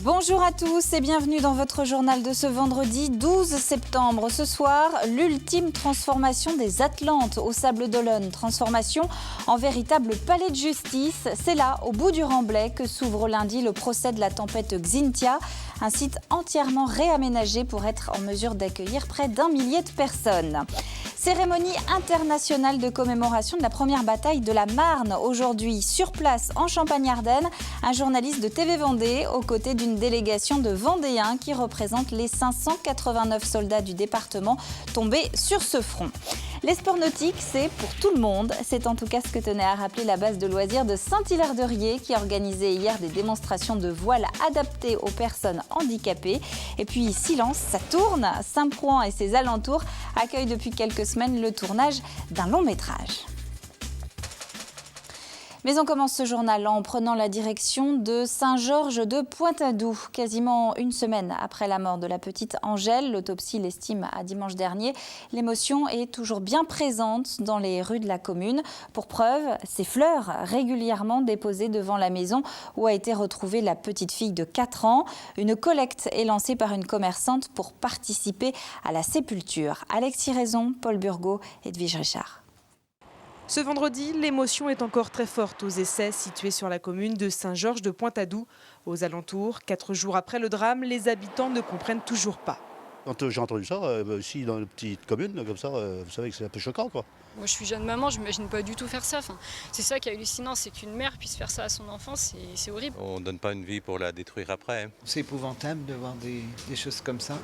Bonjour à tous et bienvenue dans votre journal de ce vendredi 12 septembre. Ce soir, l'ultime transformation des Atlantes au Sables d'Olonne. Transformation en véritable palais de justice. C'est là, au bout du Remblai, que s'ouvre lundi le procès de la tempête Xynthia. Un site entièrement réaménagé pour être en mesure d'accueillir près d'1 millier de personnes. Cérémonie internationale de commémoration de la première bataille de la Marne. Aujourd'hui, sur place en Champagne-Ardenne, un journaliste de TV Vendée aux côtés d'une délégation de Vendéens qui représente les 589 soldats du département tombés sur ce front. Les sports nautiques, c'est pour tout le monde. C'est en tout cas ce que tenait à rappeler la base de loisirs de Saint-Hilaire-de-Riez qui organisait hier des démonstrations de voiles adaptées aux personnes handicapées. Et puis, silence, ça tourne. Saint-Prouan et ses alentours accueillent depuis quelques semaines le tournage d'un long métrage. Mais on commence ce journal en prenant la direction de Saint-Georges de Pointadou. Quasiment une semaine après la mort de la petite Angèle, l'autopsie l'estime à dimanche dernier, l'émotion est toujours bien présente dans les rues de la commune. Pour preuve, ces fleurs régulièrement déposées devant la maison où a été retrouvée la petite fille de 4 ans. Une collecte est lancée par une commerçante pour participer à la sépulture. Alexis Raison, Paul Burgot et Edwige Richard. Ce vendredi, l'émotion est encore très forte aux essais situés sur la commune de Saint-Georges de Pointadou. Aux alentours, 4 jours après le drame, les habitants ne comprennent toujours pas. Quand j'ai entendu ça, ici dans une petite commune, comme ça, vous savez que c'est un peu choquant, quoi. Moi je suis jeune maman, je m'imagine pas du tout faire ça. C'est ça qui est hallucinant, c'est qu'une mère puisse faire ça à son enfant, c'est horrible. On ne donne pas une vie pour la détruire après. C'est épouvantable de voir des choses comme ça.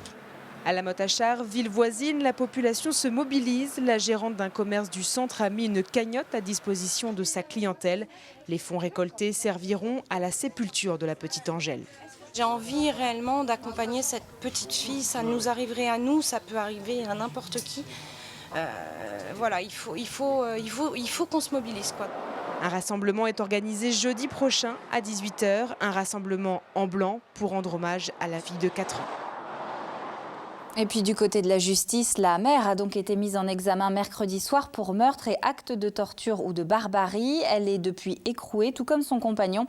À la Motte-à-Char, ville voisine, la population se mobilise. La gérante d'un commerce du centre a mis une cagnotte à disposition de sa clientèle. Les fonds récoltés serviront à la sépulture de la petite Angèle. J'ai envie réellement d'accompagner cette petite fille. Ça nous arriverait à nous, ça peut arriver à n'importe qui. Voilà, il faut qu'on se mobilise, quoi. Un rassemblement est organisé jeudi prochain à 18h. Un rassemblement en blanc pour rendre hommage à la fille de 4 ans. Et puis du côté de la justice, la mère a donc été mise en examen mercredi soir pour meurtre et acte de torture ou de barbarie. Elle est depuis écrouée, tout comme son compagnon,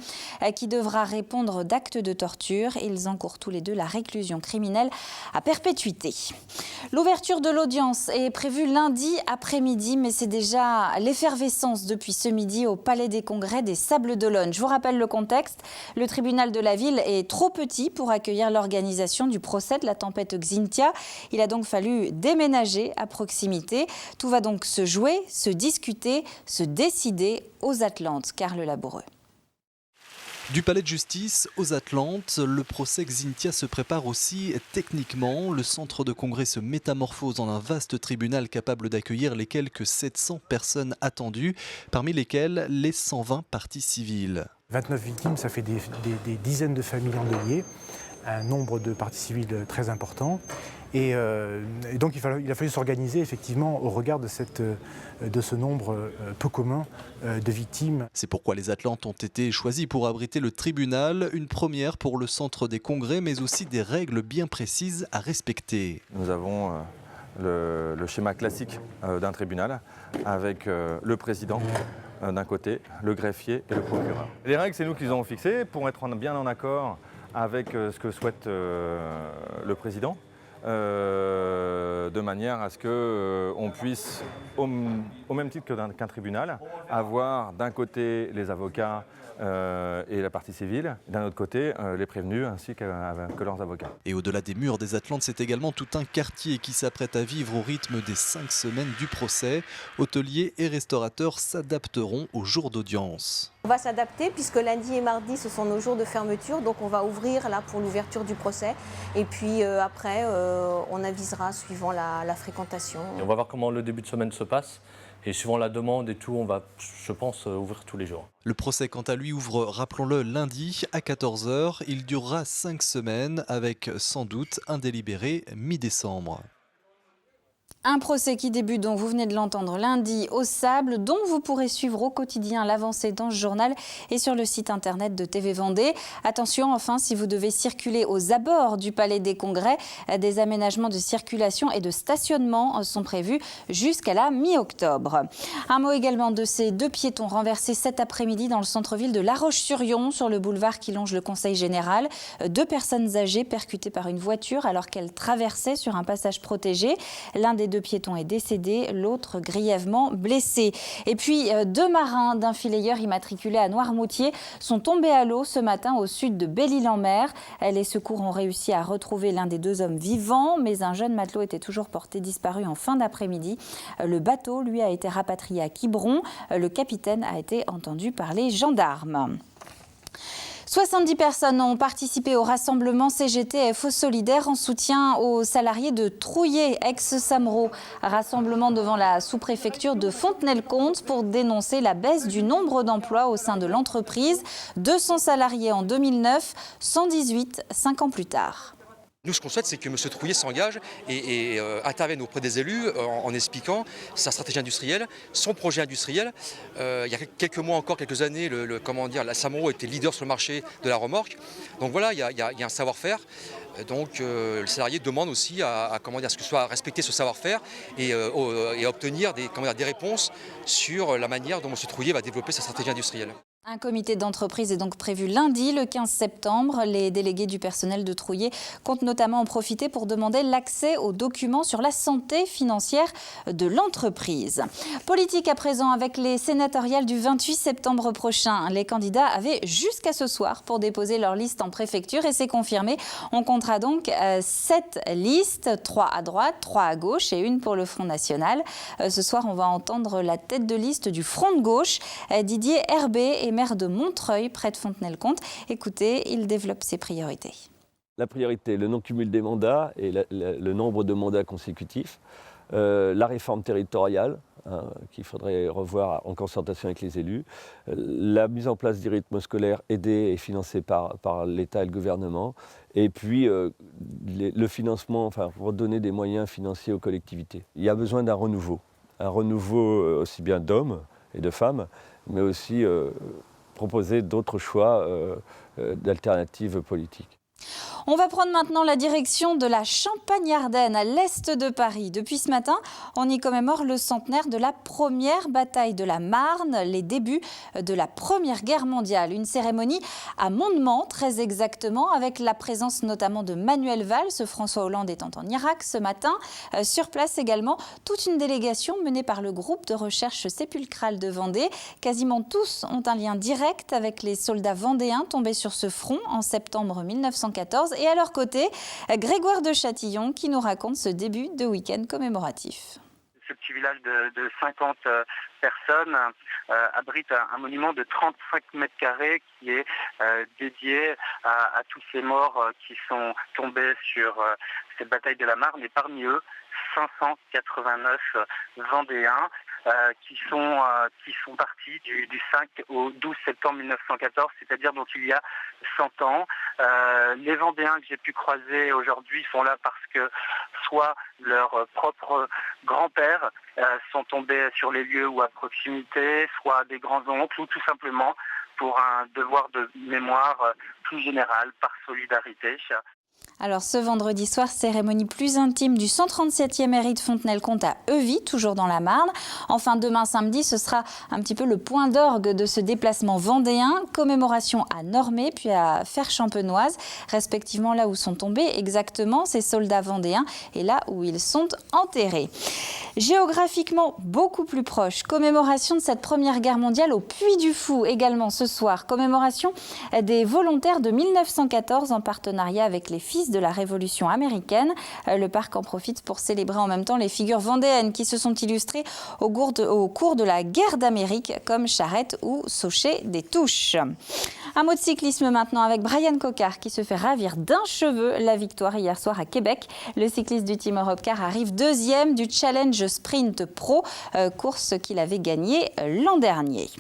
qui devra répondre d'actes de torture. Ils encourent tous les deux la réclusion criminelle à perpétuité. L'ouverture de l'audience est prévue lundi après-midi, mais c'est déjà l'effervescence depuis ce midi au Palais des Congrès des Sables d'Olonne. Je vous rappelle le contexte. Le tribunal de la ville est trop petit pour accueillir l'organisation du procès de la tempête Xynthia. Il a donc fallu déménager à proximité. Tout va donc se jouer, se discuter, se décider aux Atlantes. Carl Laboureux. Du palais de justice aux Atlantes, le procès Xynthia se prépare aussi techniquement. Le centre de congrès se métamorphose en un vaste tribunal capable d'accueillir les quelques 700 personnes attendues, parmi lesquelles les 120 parties civiles. 29 victimes, ça fait des dizaines de familles endeuillées, un nombre de parties civiles très important. Et donc il a fallu s'organiser effectivement au regard de ce nombre peu commun de victimes. C'est pourquoi les Atlantes ont été choisis pour abriter le tribunal, une première pour le centre des congrès, mais aussi des règles bien précises à respecter. Nous avons le schéma classique d'un tribunal avec le président d'un côté, le greffier et le procureur. Les règles, c'est nous qui les avons fixées pour être bien en accord avec ce que souhaite le président. De manière à ce qu'on puisse, au même titre qu'un tribunal, avoir d'un côté les avocats et la partie civile, d'un autre côté les prévenus ainsi que leurs avocats. Et au-delà des murs des Atlantes, c'est également tout un quartier qui s'apprête à vivre au rythme des 5 semaines du procès. Hôteliers et restaurateurs s'adapteront aux jours d'audience. On va s'adapter puisque lundi et mardi ce sont nos jours de fermeture, donc on va ouvrir là pour l'ouverture du procès et puis après on avisera suivant la fréquentation. Et on va voir comment le début de semaine se passe et suivant la demande et tout, on va, je pense, ouvrir tous les jours. Le procès quant à lui ouvre, rappelons-le, lundi à 14h. Il durera 5 semaines avec sans doute un délibéré mi-décembre. Un procès qui débute, donc vous venez de l'entendre, lundi au Sable, dont vous pourrez suivre au quotidien l'avancée dans ce journal et sur le site internet de TV Vendée. Attention enfin, si vous devez circuler aux abords du Palais des Congrès, des aménagements de circulation et de stationnement sont prévus jusqu'à la mi-octobre. Un mot également de ces 2 piétons renversés cet après-midi dans le centre-ville de La Roche-sur-Yon, sur le boulevard qui longe le Conseil général. 2 personnes âgées percutées par une voiture alors qu'elles traversaient sur un passage protégé. L'un des 2 piétons est décédé, l'autre grièvement blessé. Et puis 2 marins d'un fileyeur immatriculé à Noirmoutier sont tombés à l'eau ce matin au sud de Belle-Île-en-Mer. Les secours ont réussi à retrouver l'un des 2 hommes vivants, mais un jeune matelot était toujours porté disparu en fin d'après-midi. Le bateau, lui, a été rapatrié à Quiberon. Le capitaine a été entendu par les gendarmes. 70 personnes ont participé au rassemblement CGT FO Solidaire en soutien aux salariés de Trouillet, ex-Samro. Rassemblement devant la sous-préfecture de Fontenay-le-Comte pour dénoncer la baisse du nombre d'emplois au sein de l'entreprise. 200 salariés en 2009, 118 5 ans plus tard. Nous, ce qu'on souhaite, c'est que M. Trouillet s'engage et intervienne auprès des élus en expliquant sa stratégie industrielle, son projet industriel. Il y a quelques mois encore, quelques années, la Samro était leader sur le marché de la remorque. Donc voilà, il y a un savoir-faire. Donc le salarié demande aussi à ce que soit respecté ce savoir-faire et à obtenir des réponses sur la manière dont M. Trouillet va développer sa stratégie industrielle. Un comité d'entreprise est donc prévu lundi, le 15 septembre. Les délégués du personnel de Trouillet comptent notamment en profiter pour demander l'accès aux documents sur la santé financière de l'entreprise. Politique à présent avec les sénatoriales du 28 septembre prochain. Les candidats avaient jusqu'à ce soir pour déposer leur liste en préfecture et c'est confirmé. On comptera donc 7 listes, 3 à droite, 3 à gauche et 1 pour le Front National. Ce soir, on va entendre la tête de liste du Front de gauche, Didier Herbé, et maire de Montreuil, près de Fontenay-le-Comte. Écoutez, il développe ses priorités. La priorité, le non-cumul des mandats et le nombre de mandats consécutifs. La réforme territoriale, qu'il faudrait revoir en concertation avec les élus. La mise en place du rythme scolaire aidé et financé par l'État et le gouvernement. Et puis le financement, pour donner des moyens financiers aux collectivités. Il y a besoin d'un renouveau. Un renouveau aussi bien d'hommes et de femmes, mais aussi proposer d'autres choix d'alternatives politiques. On va prendre maintenant la direction de la Champagne-Ardenne, à l'est de Paris. Depuis ce matin, on y commémore le centenaire de la première bataille de la Marne, les débuts de la Première Guerre mondiale. Une cérémonie à Mondement, très exactement, avec la présence notamment de Manuel Valls, François Hollande étant en Irak ce matin. Sur place également, toute une délégation menée par le groupe de recherche sépulcrale de Vendée. Quasiment tous ont un lien direct avec les soldats vendéens tombés sur ce front en septembre 1914. Et à leur côté, Grégoire de Châtillon qui nous raconte ce début de week-end commémoratif. Ce petit village de 50 personnes abrite un monument de 35 mètres carrés qui est dédié à tous ces morts qui sont tombés sur cette bataille de la Marne. Et parmi eux, 589 Vendéens qui sont partis du 5 au 12 septembre 1914, c'est-à-dire dont il y a 100 ans. Les Vendéens que j'ai pu croiser aujourd'hui sont là parce que soit leurs propres grands-pères sont tombés sur les lieux ou à proximité, soit des grands-oncles, ou tout simplement pour un devoir de mémoire plus général, par solidarité. Alors ce vendredi soir, cérémonie plus intime du 137e mairie de Fontenay-le-Comte à Euvy, toujours dans la Marne. Enfin demain samedi, ce sera un petit peu le point d'orgue de ce déplacement vendéen. Commémoration à Normé puis à Fère-Champenoise, respectivement là où sont tombés exactement ces soldats vendéens et là où ils sont enterrés. Géographiquement beaucoup plus proche, commémoration de cette Première Guerre mondiale au Puy du Fou également ce soir. Commémoration des volontaires de 1914 en partenariat avec les Fils de la Révolution américaine. Le parc en profite pour célébrer en même temps les figures vendéennes qui se sont illustrées au cours de la guerre d'Amérique comme Charette ou Sauchet des Touches. Un mot de cyclisme maintenant avec Brian Coquard qui se fait ravir d'un cheveu la victoire hier soir à Québec. Le cycliste du Team Europcar arrive deuxième du Challenge Sprint Pro, course qu'il avait gagnée l'an dernier.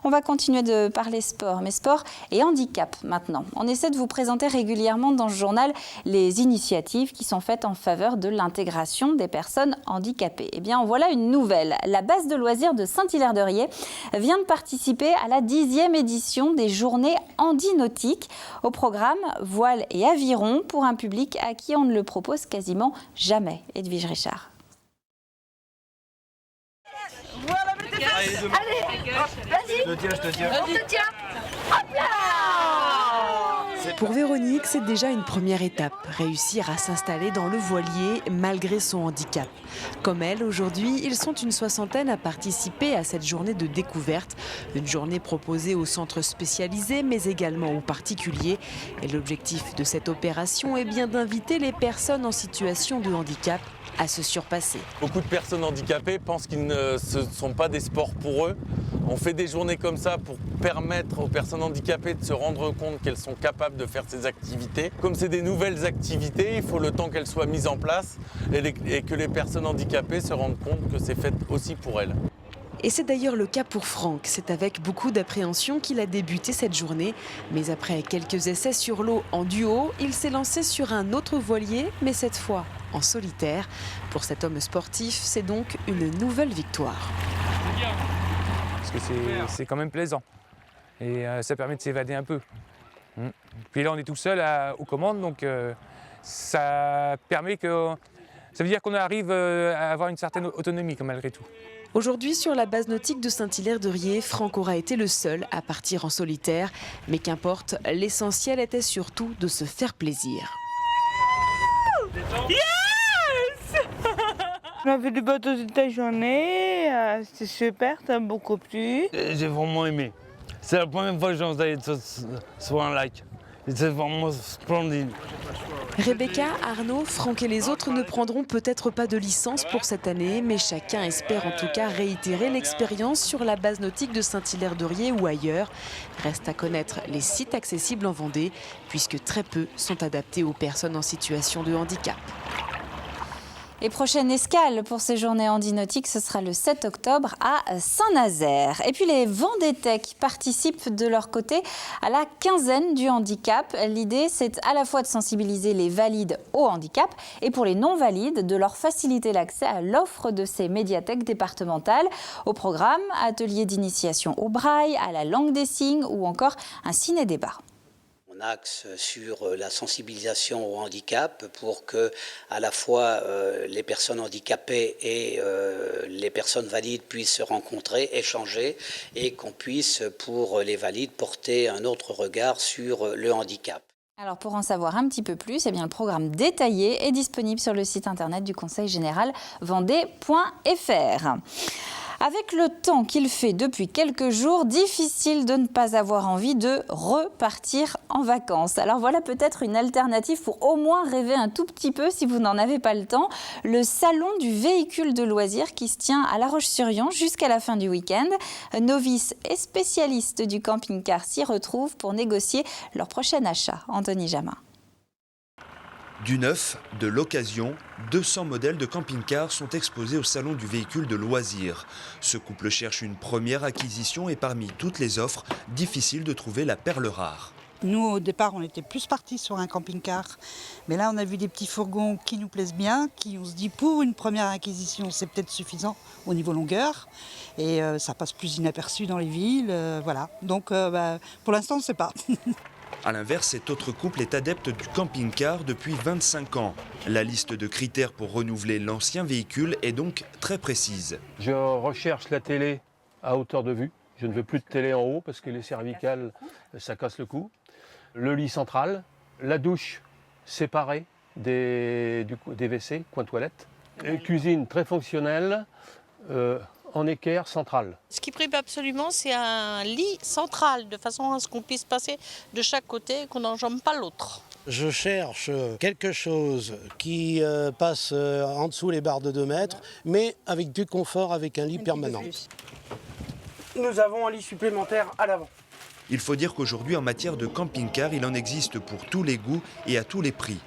On va continuer de parler sport, mais sport et handicap maintenant. On essaie de vous présenter régulièrement dans ce journal les initiatives qui sont faites en faveur de l'intégration des personnes handicapées. Eh bien, voilà une nouvelle. La base de loisirs de Saint-Hilaire-de-Riez vient de participer à la 10e édition des Journées handinautiques. Au programme, voile et aviron pour un public à qui on ne le propose quasiment jamais. Edwige Richard. Allez, vas-y. Je te tiens. On te tient. Hop là! Pour Véronique, c'est déjà une première étape, réussir à s'installer dans le voilier malgré son handicap. Comme elle, aujourd'hui, ils sont une soixantaine à participer à cette journée de découverte. Une journée proposée aux centres spécialisés, mais également aux particuliers. Et l'objectif de cette opération est bien d'inviter les personnes en situation de handicap à se surpasser. Beaucoup de personnes handicapées pensent qu'ils ne sont pas des sports pour eux. On fait des journées comme ça pour permettre aux personnes handicapées de se rendre compte qu'elles sont capables de faire ces activités. Comme c'est des nouvelles activités, il faut le temps qu'elles soient mises en place et que les personnes handicapées se rendent compte que c'est fait aussi pour elles. Et c'est d'ailleurs le cas pour Franck. C'est avec beaucoup d'appréhension qu'il a débuté cette journée. Mais après quelques essais sur l'eau en duo, il s'est lancé sur un autre voilier, mais cette fois en solitaire. Pour cet homme sportif, c'est donc une nouvelle victoire. Parce que c'est quand même plaisant. Et ça permet de s'évader un peu. Puis là, on est tout seul aux commandes, donc ça permet que... Ça veut dire qu'on arrive à avoir une certaine autonomie, malgré tout. Aujourd'hui, sur la base nautique de Saint-Hilaire-de-Riez, Franck aura été le seul à partir en solitaire. Mais qu'importe, l'essentiel était surtout de se faire plaisir. Yes! On a fait du bateau toute la journée, c'était super, ça m'a beaucoup plu. J'ai vraiment aimé. C'est la première fois que j'en allé sur un lac. C'est vraiment splendide. Rebecca, Arnaud, Franck et les autres ne prendront peut-être pas de licence pour cette année, mais chacun espère en tout cas réitérer l'expérience sur la base nautique de Saint-Hilaire-de-Riez ou ailleurs. Reste à connaître les sites accessibles en Vendée, puisque très peu sont adaptés aux personnes en situation de handicap. Et prochaine escale pour ces journées handinautiques, ce sera le 7 octobre à Saint-Nazaire. Et puis les Vendétech participent de leur côté à la quinzaine du handicap. L'idée, c'est à la fois de sensibiliser les valides au handicap et pour les non-valides, de leur faciliter l'accès à l'offre de ces médiathèques départementales. Au programme, ateliers d'initiation au braille, à la langue des signes ou encore un ciné-débat. On axe sur la sensibilisation au handicap pour que à la fois les personnes handicapées et les personnes valides puissent se rencontrer, échanger et qu'on puisse pour les valides porter un autre regard sur le handicap. Alors pour en savoir un petit peu plus, eh bien, le programme détaillé est disponible sur le site internet du Conseil général vendée.fr. Avec le temps qu'il fait depuis quelques jours, difficile de ne pas avoir envie de repartir en vacances. Alors voilà peut-être une alternative pour au moins rêver un tout petit peu si vous n'en avez pas le temps. Le salon du véhicule de loisirs qui se tient à La Roche-sur-Yon jusqu'à la fin du week-end. Novices et spécialistes du camping-car s'y retrouvent pour négocier leur prochain achat. Anthony Jamin. Du neuf, de l'occasion, 200 modèles de camping-cars sont exposés au salon du véhicule de loisirs. Ce couple cherche une première acquisition et parmi toutes les offres, difficile de trouver la perle rare. Nous, au départ, on était plus partis sur un camping-car. Mais là, on a vu des petits fourgons qui nous plaisent bien, qui, on se dit, pour une première acquisition, c'est peut-être suffisant au niveau longueur. Et ça passe plus inaperçu dans les villes. Voilà. Donc, pour l'instant, on ne sait pas. A l'inverse, cet autre couple est adepte du camping-car depuis 25 ans. La liste de critères pour renouveler l'ancien véhicule est donc très précise. Je recherche la télé à hauteur de vue. Je ne veux plus de télé en haut parce que les cervicales, ça casse le cou. Le lit central, la douche séparée des WC, coin toilette. Une cuisine très fonctionnelle. En équerre central. Ce qui prime absolument, c'est un lit central, de façon à ce qu'on puisse passer de chaque côté et qu'on n'enjambe pas l'autre. Je cherche quelque chose qui passe en dessous les barres de 2 mètres, mais avec du confort, avec un lit permanent. Nous avons un lit supplémentaire à l'avant. Il faut dire qu'aujourd'hui, en matière de camping-car, il en existe pour tous les goûts et à tous les prix.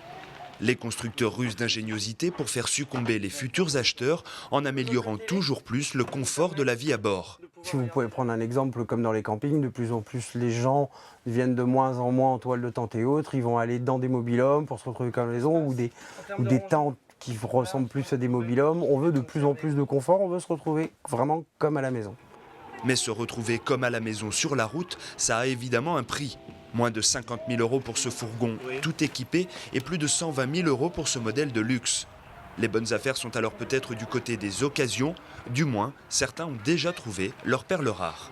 Les constructeurs rusent d'ingéniosité pour faire succomber les futurs acheteurs en améliorant toujours plus le confort de la vie à bord. Si vous pouvez prendre un exemple comme dans les campings, de plus en plus les gens viennent de moins en moins en toile de tente et autres. Ils vont aller dans des mobil-homes pour se retrouver comme la maison ou des tentes qui ressemblent plus à des mobil-homes. On veut de plus en plus de confort, on veut se retrouver vraiment comme à la maison. Mais se retrouver comme à la maison sur la route, ça a évidemment un prix. Moins de 50 000 € pour ce fourgon tout équipé et plus de 120 000 € pour ce modèle de luxe. Les bonnes affaires sont alors peut-être du côté des occasions, du moins certains ont déjà trouvé leur perle rare.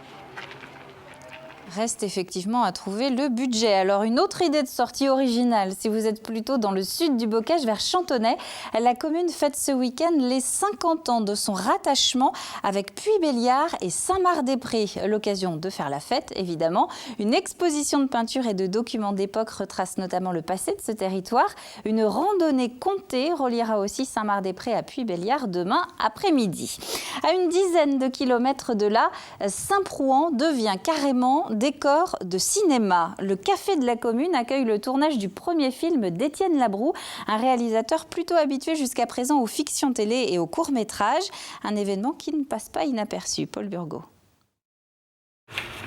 Reste effectivement à trouver le budget. Alors une autre idée de sortie originale, si vous êtes plutôt dans le sud du Bocage vers Chantonnay, la commune fête ce week-end les 50 ans de son rattachement avec Puy-Béliard et Saint-Marc-des-Prés. L'occasion de faire la fête, évidemment. Une exposition de peinture et de documents d'époque retrace notamment le passé de ce territoire. Une randonnée comptée reliera aussi Saint-Marc-des-Prés à Puy-Béliard demain après-midi. À une dizaine de kilomètres de là, Saint-Prouan devient carrément décor de cinéma. Le café de la commune accueille le tournage du premier film d'Étienne Labroue, un réalisateur plutôt habitué jusqu'à présent aux fictions télé et aux courts-métrages. Un événement qui ne passe pas inaperçu. Paul Burgot.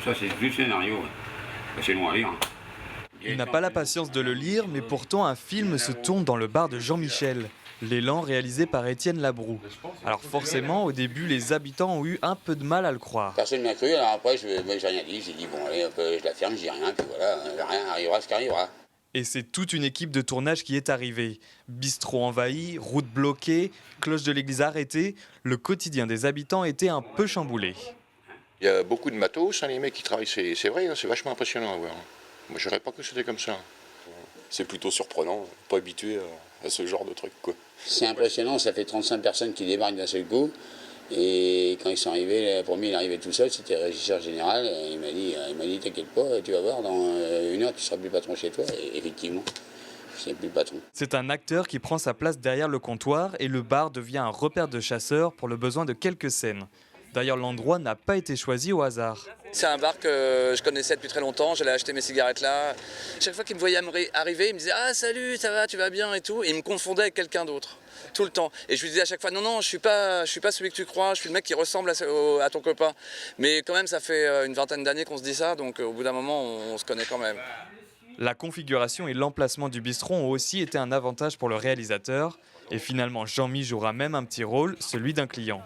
Ça, c'est du scénario. C'est long à lire. Il n'a pas la patience de le lire, mais pourtant un film se tourne dans le bar de Jean-Michel. L'élan réalisé par Étienne Labroue. Alors forcément, au début, les habitants ont eu un peu de mal à le croire. Personne ne m'a cru, alors après, j'ai rien dit. J'ai dit, bon, allez, je la ferme, je dis rien, puis voilà, rien arrivera ce qui arrivera. Et c'est toute une équipe de tournage qui est arrivée. Bistrot envahi, route bloquée, cloche de l'église arrêtée, le quotidien des habitants était un peu chamboulé. Il y a beaucoup de matos, les mecs qui travaillent, c'est vrai, c'est vachement impressionnant à voir. Moi, je ne pas que c'était comme ça. C'est plutôt surprenant, pas habitué à ce genre de truc, quoi. C'est impressionnant, ça fait 35 personnes qui débarquent d'un seul coup. Et quand ils sont arrivés, le premier il arrivait tout seul, c'était le régisseur général. Et il m'a dit t'inquiète pas, tu vas voir, dans une heure tu seras plus patron chez toi. Et effectivement, je ne plus le patron. C'est un acteur qui prend sa place derrière le comptoir et le bar devient un repère de chasseurs pour le besoin de quelques scènes. D'ailleurs, l'endroit n'a pas été choisi au hasard. C'est un bar que je connaissais depuis très longtemps, j'allais acheter mes cigarettes là. Chaque fois qu'il me voyait arriver, il me disait « Ah salut, ça va, tu vas bien ?» et tout. Et il me confondait avec quelqu'un d'autre, tout le temps. Et je lui disais à chaque fois « Non, je suis pas celui que tu crois, je suis le mec qui ressemble à ton copain. » Mais quand même, ça fait une vingtaine d'années qu'on se dit ça, donc au bout d'un moment, on se connaît quand même. La configuration et l'emplacement du bistrot ont aussi été un avantage pour le réalisateur. Et finalement, Jean-Mi jouera même un petit rôle, celui d'un client.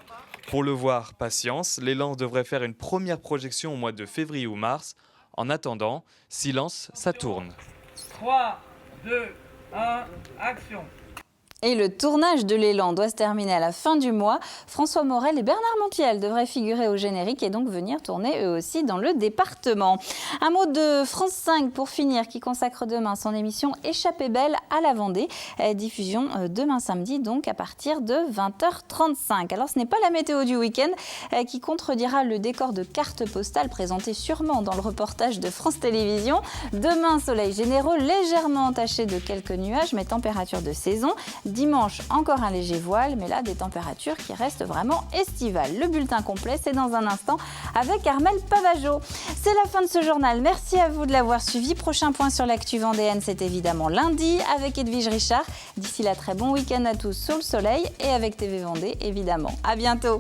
Pour le voir, patience, l'élan devrait faire une première projection au mois de février ou mars. En attendant, silence, ça tourne. 3, 2, 1, action. Et le tournage de l'élan doit se terminer à la fin du mois. François Morel et Bernard Montiel devraient figurer au générique et donc venir tourner eux aussi dans le département. Un mot de France 5 pour finir, qui consacre demain son émission Échappée belle à la Vendée. Diffusion demain samedi, donc à partir de 20h35. Alors ce n'est pas la météo du week-end qui contredira le décor de cartes postales présenté sûrement dans le reportage de France Télévisions. Demain, soleil généreux, légèrement entaché de quelques nuages, mais température de saison. Dimanche, encore un léger voile, mais là, des températures qui restent vraiment estivales. Le bulletin complet, c'est dans un instant avec Armel Pavageau. C'est la fin de ce journal. Merci à vous de l'avoir suivi. Prochain point sur l'actu vendéenne, c'est évidemment lundi avec Edwige Richard. D'ici là, très bon week-end à tous sous le soleil et avec TV Vendée, évidemment. À bientôt.